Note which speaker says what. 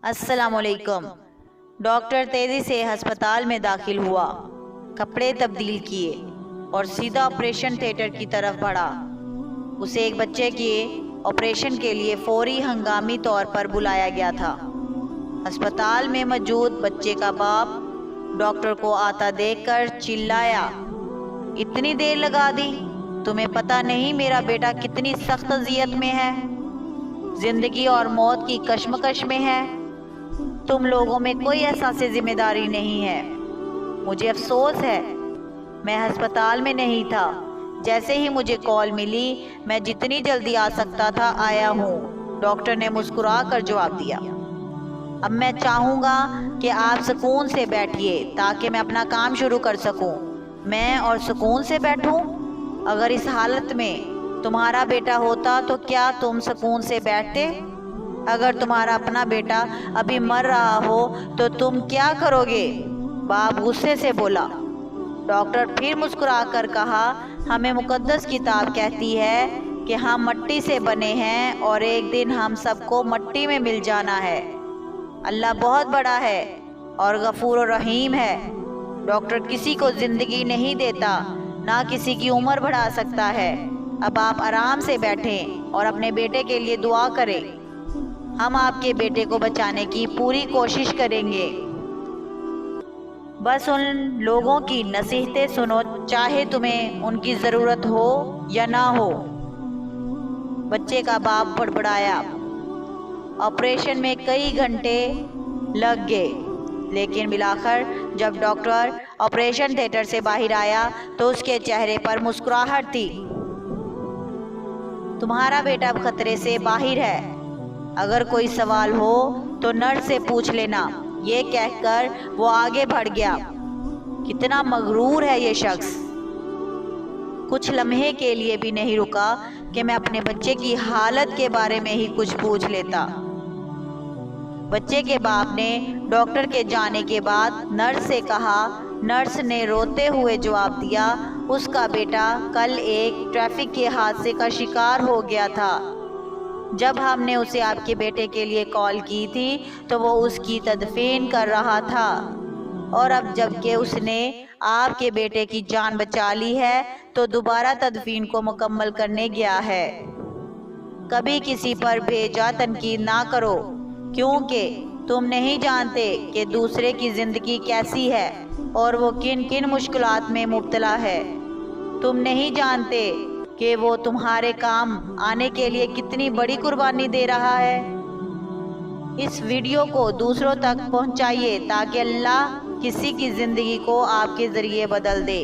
Speaker 1: अस्सलाम वालेकुम। डॉक्टर तेजी से अस्पताल में दाखिल हुआ, कपड़े तब्दील किए और सीधा ऑपरेशन थिएटर की तरफ बढ़ा। उसे एक बच्चे के ऑपरेशन के लिए फौरी हंगामी तौर पर बुलाया गया था। अस्पताल में मौजूद बच्चे का बाप डॉक्टर को आता देखकर चिल्लाया, इतनी देर लगा दी, तुम्हें पता नहीं मेरा बेटा कितनी सख्त अजियत में है, जिंदगी और मौत की कश्मकश में है। तुम लोगों में कोई एहसास जिम्मेदारी नहीं है। मुझे अफसोस है, मैं अस्पताल में नहीं था। जैसे ही मुझे कॉल मिली, मैं जितनी जल्दी आ सकता था आया हूँ, डॉक्टर ने मुस्कुरा कर जवाब दिया। अब मैं चाहूँगा कि आप सुकून से बैठिए ताकि मैं अपना काम शुरू कर सकूँ। मैं और सुकून से बैठूँ? अगर इस हालत में तुम्हारा बेटा होता तो क्या तुम सुकून से बैठते? अगर तुम्हारा अपना बेटा अभी मर रहा हो तो तुम क्या करोगे? बाप गुस्से से बोला। डॉक्टर फिर मुस्कुरा कर कहा, हमें मुकद्दस किताब कहती है कि हम मट्टी से बने हैं और एक दिन हम सबको मट्टी में मिल जाना है। अल्लाह बहुत बड़ा है और गफूर और रहीम है। डॉक्टर किसी को जिंदगी नहीं देता, ना किसी की उम्र बढ़ा सकता है। अब आप आराम से बैठें और अपने बेटे के लिए दुआ करें। हम आपके बेटे को बचाने की पूरी कोशिश करेंगे। बस उन लोगों की नसीहतें सुनो, चाहे तुम्हें उनकी ज़रूरत हो या ना हो। बच्चे का बाप बड़बड़ाया। ऑपरेशन में कई घंटे लग गए, लेकिन मिलाकर जब डॉक्टर ऑपरेशन थिएटर से बाहर आया तो उसके चेहरे पर मुस्कुराहट थी। तुम्हारा बेटा अब खतरे से बाहर है, अगर कोई सवाल हो तो नर्स से पूछ लेना। ये कहकर वो आगे बढ़ गया। कितना मगरूर है ये शख्स। कुछ लम्हे के लिए भी नहीं रुका कि मैं अपने बच्चे की हालत के बारे में ही कुछ पूछ लेता। बच्चे के बाप ने डॉक्टर के जाने के बाद नर्स से कहा। नर्स ने रोते हुए जवाब दिया, उसका बेटा कल एक ट्रैफिक के हादसे का शिकार हो गया था। जब हमने उसे आपके बेटे के लिए कॉल की थी तो वो उसकी तदफीन कर रहा था, और अब जबकि उसने आपके बेटे की जान बचा ली है तो दोबारा तदफीन को मुकम्मल करने गया है। कभी किसी पर बेजा तनकीद ना करो, क्योंकि तुम नहीं जानते कि दूसरे की ज़िंदगी कैसी है और वो किन किन मुश्किलात में मुब्तला है। तुम नहीं जानते कि वो तुम्हारे काम आने के लिए कितनी बड़ी कुर्बानी दे रहा है। इस वीडियो को दूसरों तक पहुंचाइए ताकि अल्लाह किसी की ज़िंदगी को आपके ज़रिए बदल दे।